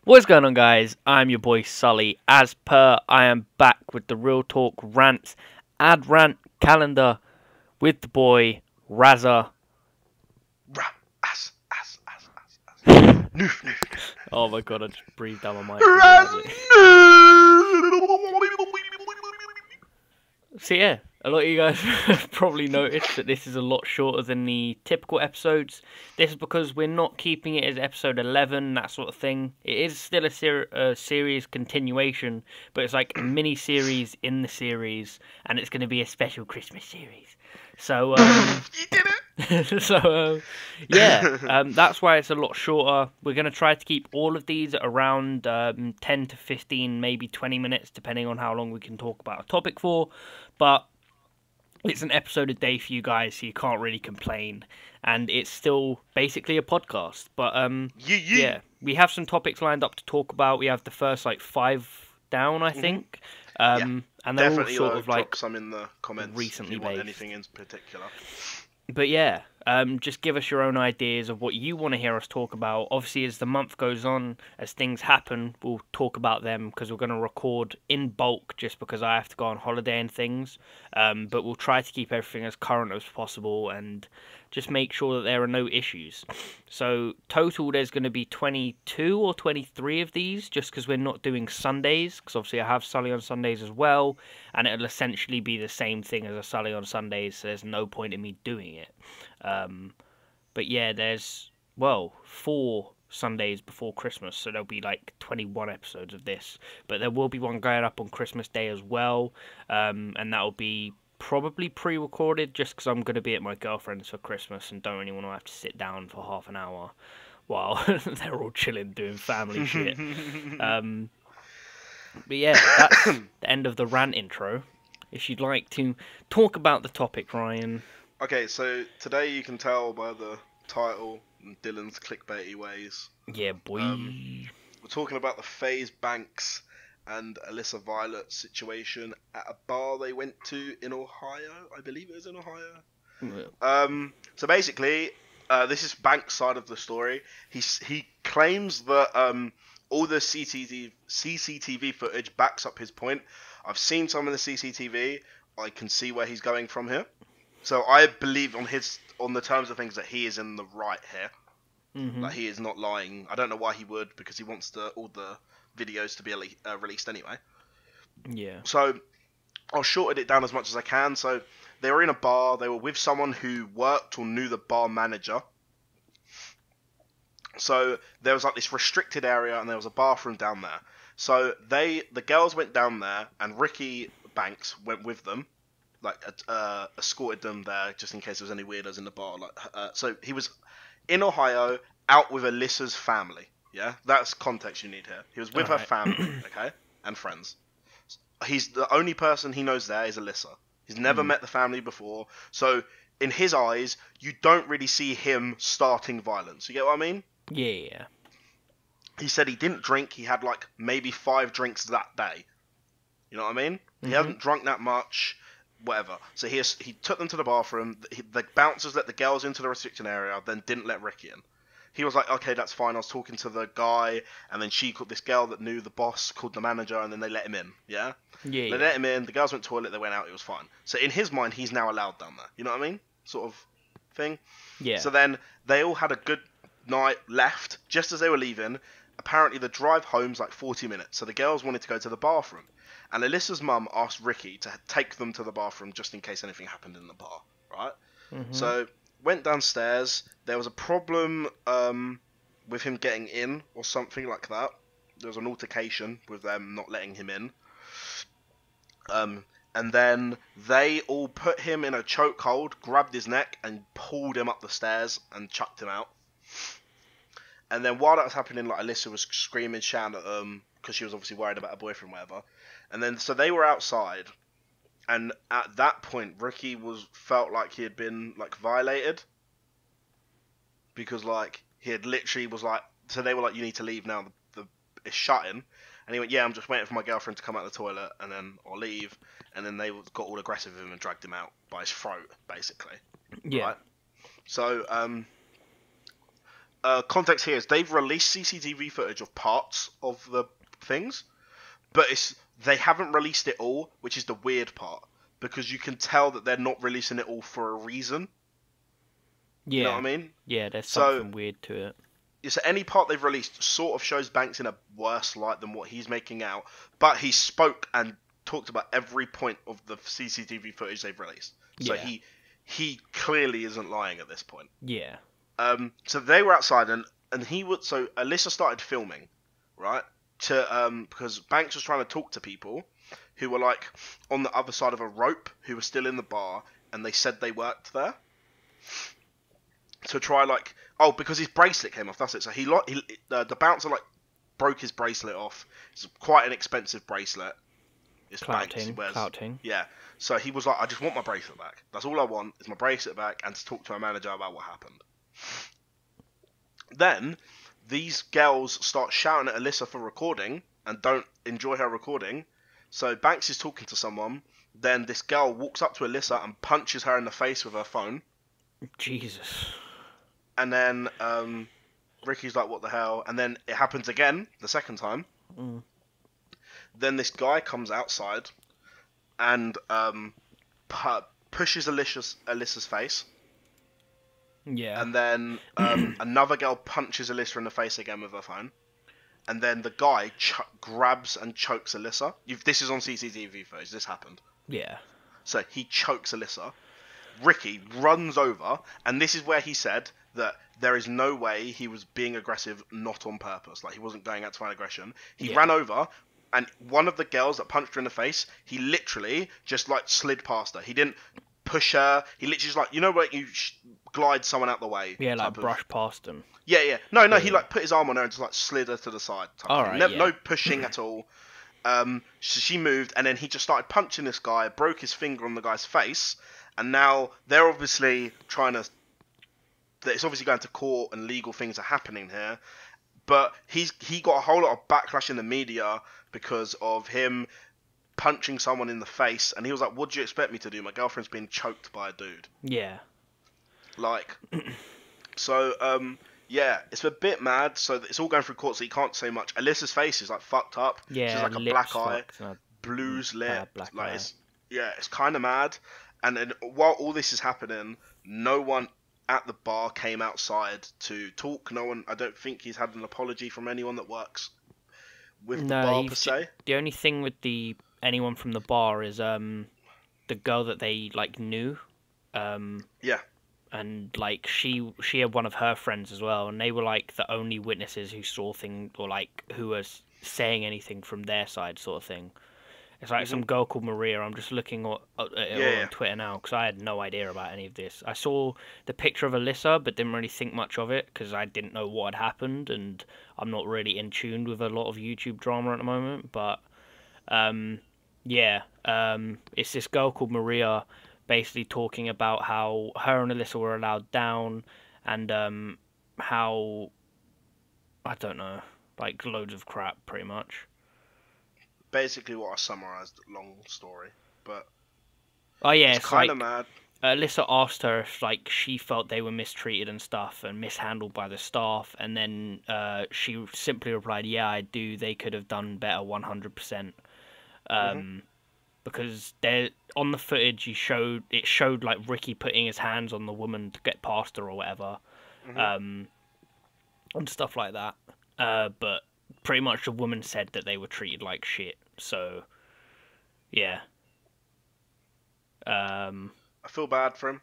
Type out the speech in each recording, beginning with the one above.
What's going on, guys? I'm your boy Sully. As per, I am back with the Real Talk Rants ADRANT calendar with the boy Razza. Oh my god, I just breathed down my mic. So yeah, a lot of you guys have probably noticed that this is a lot shorter than the typical episodes. This is because we're not keeping it as episode 11, that sort of thing. It is still a series continuation, but it's like a mini-series in the series, and it's going to be a special Christmas series. So, you did it! that's why it's a lot shorter. We're going to try to keep all of these at around 10 to 15, maybe 20 minutes, depending on how long we can talk about a topic for. But it's an episode a day for you guys, so you can't really complain. And it's still basically a podcast. But yeah, we have some topics lined up to talk about. We have the first 5 down, I think. And they're definitely all sort of drop some in the comments recently if you want based. anything in particular. But yeah, just give us your own ideas of what you want to hear us talk about. Obviously, as the month goes on, as things happen, we'll talk about them because we're going to record in bulk just because I have to go on holiday and things. But we'll try to keep everything as current as possible and just make sure that there are no issues. So total, there's going to be 22 or 23 of these just because we're not doing Sundays, because obviously I have Sully on Sundays as well, and it'll essentially be the same thing as a Sully on Sundays, so there's no point in me doing it. But yeah, there's 4 Sundays before Christmas, so there'll be 21 episodes of this, but there will be one going up on Christmas Day as well, and that'll be probably pre-recorded just because I'm going to be at my girlfriend's for Christmas and don't really want to have to sit down for half an hour while they're all chilling doing family shit. But yeah, that's the end of the rant intro. If you'd like to talk about the topic, Ryan. Okay, so today you can tell by the title and Dylan's clickbaity ways. Yeah, boy. We're talking about the Faze Banks and Alissa Violet situation at a bar they went to in Ohio. I believe it was in Ohio. Yeah. So basically, this is Banks' side of the story. He claims that all the CCTV footage backs up his point. I've seen some of the CCTV. I can see where he's going from here. So I believe on the terms of things that he is in the right here. Mm-hmm. Like, he is not lying. I don't know why he would, because he wants all the videos to be released anyway. Yeah. So I'll shorten it down as much as I can. So they were in a bar. They were with someone who worked or knew the bar manager. So there was this restricted area, and there was a bathroom down there. So the girls went down there, and Ricky Banks went with them, escorted them there just in case there was any weirdos in the bar. So he was in Ohio, out with Alyssa's family. Yeah, that's context you need here. He was with her family, okay, and friends. He's the only person he knows there is Alissa. He's never met the family before, so in his eyes, you don't really see him starting violence. You get what I mean? Yeah. He said he didn't drink. He had maybe 5 drinks that day. You know what I mean? Mm-hmm. He hasn't drunk that much, whatever. So he took them to the bathroom. The bouncers let the girls into the restricted area, then didn't let Ricky in. He was like, okay, that's fine. I was talking to the guy, and then she called this girl that knew the boss, called the manager, and then they let him in. Yeah? Yeah. They let him in. The girls went to the toilet. They went out. It was fine. So in his mind, he's now allowed down there. You know what I mean? Sort of thing. Yeah. So then they all had a good night, left. Just as they were leaving, apparently the drive home's 40 minutes. So the girls wanted to go to the bathroom. And Alyssa's mum asked Ricky to take them to the bathroom just in case anything happened in the bar. Right? Mm-hmm. So went downstairs. There was a problem with him getting in or something like that. There was an altercation with them not letting him in. And then they all put him in a chokehold, grabbed his neck, and pulled him up the stairs and chucked him out. And then while that was happening, Alissa was screaming, shouting at them because she was obviously worried about her boyfriend, whatever. And then so they were outside. And at that point, Ricky felt like he had been violated, because he had literally so they were like, you need to leave now. It's shutting, and he went, yeah, I'm just waiting for my girlfriend to come out of the toilet, and then I'll leave. And then they got all aggressive with him and dragged him out by his throat, basically. Yeah. Right? So context here is they've released CCTV footage of parts of the things, but they haven't released it all, which is the weird part, because you can tell that they're not releasing it all for a reason. Yeah. You know what I mean? Yeah, there's So, something weird to it. So any part they've released sort of shows Banks in a worse light than what he's making out, but he spoke and talked about every point of the CCTV footage they've released. So Yeah. he clearly isn't lying at this point. Yeah. So they were outside and so Alissa started filming, right? Because Banks was trying to talk to people who were like on the other side of a rope who were still in the bar, and they said they worked there. So try like, oh, because his bracelet came off. That's it. So the bouncer like broke his bracelet off. It's quite an expensive bracelet. It's Banks. He wears. Clouting. Yeah. So he was like, I just want my bracelet back. That's all I want is my bracelet back and to talk to my manager about what happened. Then these girls start shouting at Alissa for recording and don't enjoy her recording. So Banks is talking to someone. Then this girl walks up to Alissa and punches her in the face with her phone. Jesus. And then Ricky's like, what the hell? And then it happens again, the second time. Mm. Then this guy comes outside and pushes Alyssa's face. Yeah. And then another girl punches Alissa in the face again with her phone. And then the guy grabs and chokes Alissa. This is on CCTV footage. This happened. Yeah. So he chokes Alissa. Ricky runs over, and this is where he said that there is no way he was being aggressive not on purpose. Like, he wasn't going out to find aggression. He ran over, and one of the girls that punched her in the face, he literally just, like, slid past her. He didn't push her. He literally just, like, you know where you glide someone out the way? Yeah, like, brush past them. Yeah. No, he, like, put his arm on her and just, like, slid her to the side. No pushing at all. So she moved, and then he just started punching this guy, broke his finger on the guy's face, and now they're obviously trying to... It's obviously going to court and legal things are happening here. But he got a whole lot of backlash in the media because of him punching someone in the face. And he was like, what do you expect me to do? My girlfriend's being choked by a dude. Yeah. Like... So, yeah, it's a bit mad. So it's all going through court, so you can't say much. Alyssa's face is, like, fucked up. Yeah, she's like a black eye. Blues lip. Like, it's kind of mad. And then while all this is happening, no one at the bar came outside to talk. No one, I don't think he's had an apology from anyone that works with the bar per se. The only thing with anyone from the bar is the girl that they like knew. Yeah. And like she had one of her friends as well, and they were like the only witnesses who saw things or like who was saying anything from their side, sort of thing. It's like some girl called Maria. I'm just looking at it on Twitter now because I had no idea about any of this. I saw the picture of Alissa, but didn't really think much of it because I didn't know what had happened, and I'm not really in tune with a lot of YouTube drama at the moment. But it's this girl called Maria, basically talking about how her and Alissa were allowed down, and how I don't know, like loads of crap, pretty much. Basically what I summarised, long story, but it's kind of mad. Alissa asked her if like she felt they were mistreated and stuff and mishandled by the staff, and then she simply replied, "Yeah, I do. They could have done better, 100%." Because on the footage it showed like Ricky putting his hands on the woman to get past her or whatever, and stuff like that. But pretty much the woman said that they were treated like shit. So, yeah. I feel bad for him.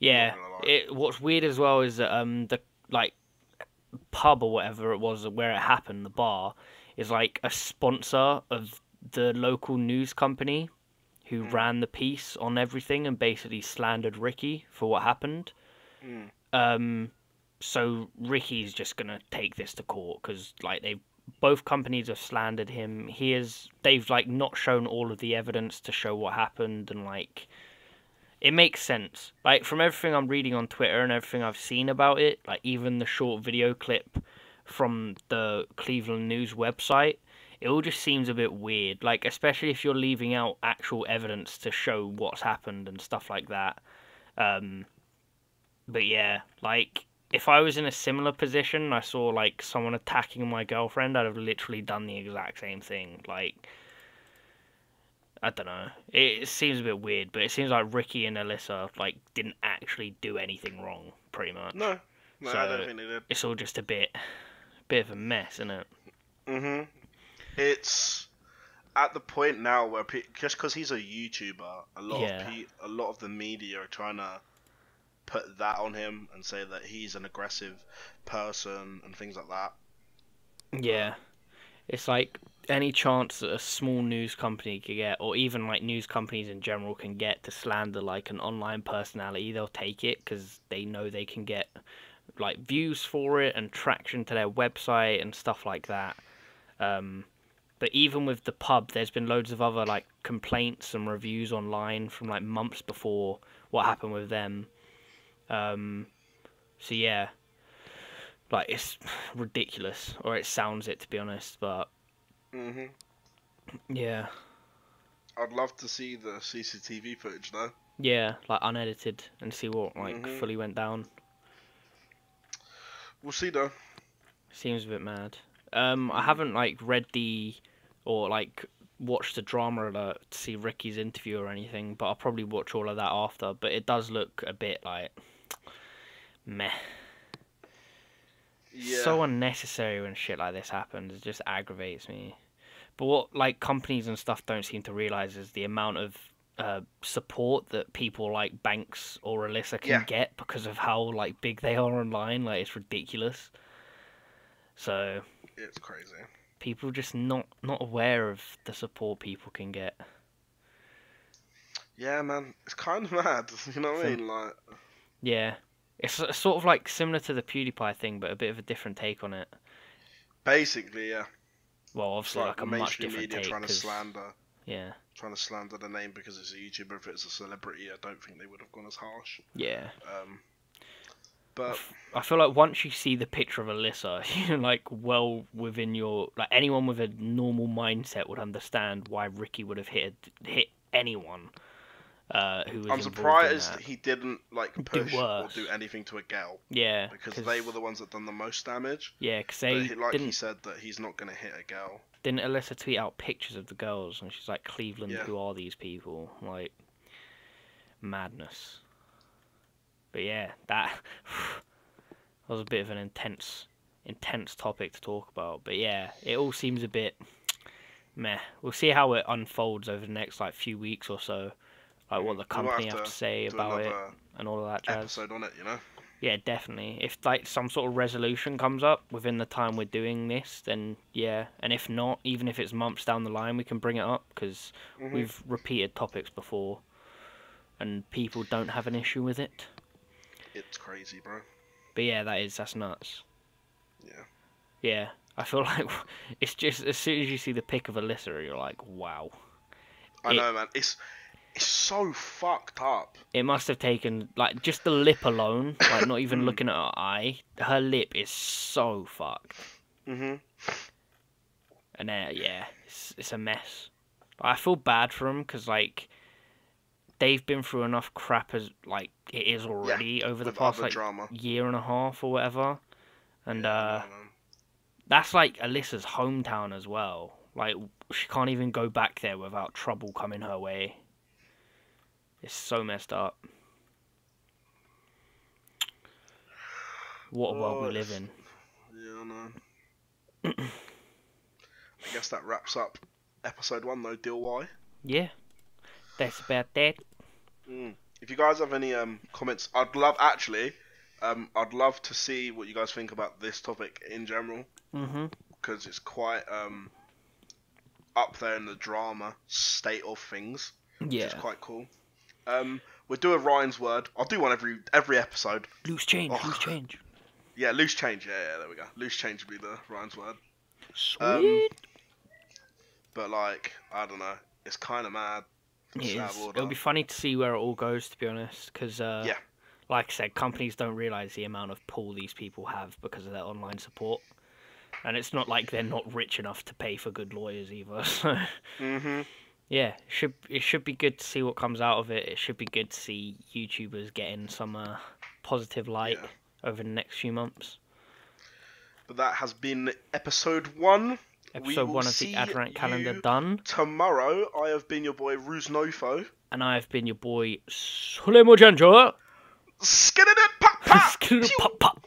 Yeah. What's weird as well is that the like pub or whatever it was where it happened, the bar, is like a sponsor of the local news company who ran the piece on everything and basically slandered Ricky for what happened. So Ricky's just gonna take this to court because like both companies have slandered him. They've like not shown all of the evidence to show what happened, and like it makes sense. Like from everything I'm reading on Twitter and everything I've seen about it, like even the short video clip from the Cleveland News website, it all just seems a bit weird. Like especially if you're leaving out actual evidence to show what's happened and stuff like that. But yeah, like if I was in a similar position, I saw like someone attacking my girlfriend, I'd have literally done the exact same thing. Like, I don't know. It seems a bit weird, but it seems like Ricky and Alissa like didn't actually do anything wrong, pretty much. No, I don't So think they did. it's all just a bit of a mess, isn't it? Mhm. It's at the point now where just because he's a YouTuber, Yeah. a lot of the media are trying to put that on him and say that he's an aggressive person and things like that. Yeah. It's like any chance that a small news company could get, or even like news companies in general can get to slander like an online personality, they'll take it because they know they can get like views for it and traction to their website and stuff like that. But even with the pub, there's been loads of other like complaints and reviews online from like months before what happened with them. So yeah, like it's ridiculous, or it sounds it to be honest. But Mhm. yeah, I'd love to see the CCTV footage though. yeah, like unedited and see what like Mhm. fully went down. We'll see though. Seems a bit mad. I haven't like read the or like watched the drama alert to see Ricky's interview or anything, but I'll probably watch all of that after. But it does look a bit like meh. Yeah. So unnecessary when shit like this happens. It just aggravates me. But what like companies and stuff don't seem to realize is the amount of support that people like Banks or Alissa can Yeah. get because of how like big they are online. Like it's ridiculous. So It's crazy. people just not aware of the support people can get. Yeah, man. It's kind of mad. You know what I So, mean? Like, yeah, it's sort of like similar to the PewDiePie thing, but a bit of a different take on it. basically, yeah. Well, It's obviously like like the a much mainstream different media take trying to because yeah, slander the name because it's a YouTuber. If it's a celebrity, I don't think they would have gone as harsh. yeah. Um, but I feel like once you see the picture of Alissa, you're like well within your like anyone with a normal mindset would understand why Ricky would have hit anyone who was I'm involved in surprised that. he didn't like Do push or do worse. anything to a girl Yeah, because they were the ones that done the most damage. yeah, because But they he said that he's not gonna hit a girl. didn't Alyssa tweet out pictures of the girls, and she's like, Cleveland, Yeah. who are these people? Like, madness. But yeah, that was a bit of an intense topic to talk about. But yeah, it all seems a bit meh. We'll see how it unfolds over the next like few weeks or so. Like what the We might company have to say do about it another and all of that jazz. episode on it, you know. Yeah, definitely. If like some sort of resolution comes up within the time we're doing this, then yeah. And if not, even if it's months down the line, we can bring it up because we've repeated topics before, and people don't have an issue with it. It's crazy, bro. But yeah, that's nuts. Yeah. Yeah, I feel like it's just as soon as you see the pic of Alissa, you're like, wow. I know, man. It's so fucked up. It must have taken like just the lip alone, like not even looking at her eye. Her lip is so fucked. Mhm. And yeah, it's a mess. I feel bad for them because like they've been through enough crap as like it is already over the with past other like drama. year and a half or whatever. And Yeah, I know, man. that's like Alyssa's hometown as well. Like she can't even go back there without trouble coming her way. It's so messed up. What a world we live in. Yeah, I know. I guess that wraps up episode 1 though, Deal Why. Yeah, that's about that. If you guys have any comments, I'd love to see what you guys think about this topic in general. Because it's quite up there in the drama state of things. Yeah. Which is quite cool. We'll do a Ryan's word. I'll do one every episode. Loose change, loose change. Yeah, loose change. Yeah, there we go. Loose change would be the Ryan's word. Sweet. But like, I don't know. It's kind of mad. It'll be funny to see where it all goes, to be honest, because like I said, companies don't realise the amount of pull these people have because of their online support, and it's not like they're not rich enough to pay for good lawyers either. So, yeah, it should be good to see what comes out of it. It should be good to see YouTubers getting some positive light over the next few months. But that has been episode 1. Episode 1 of the ADRANT calendar done. Tomorrow, I have been your boy Ruznofo. And I have been your boy Sulemojanjo. Skididid pop pop! Pop pop!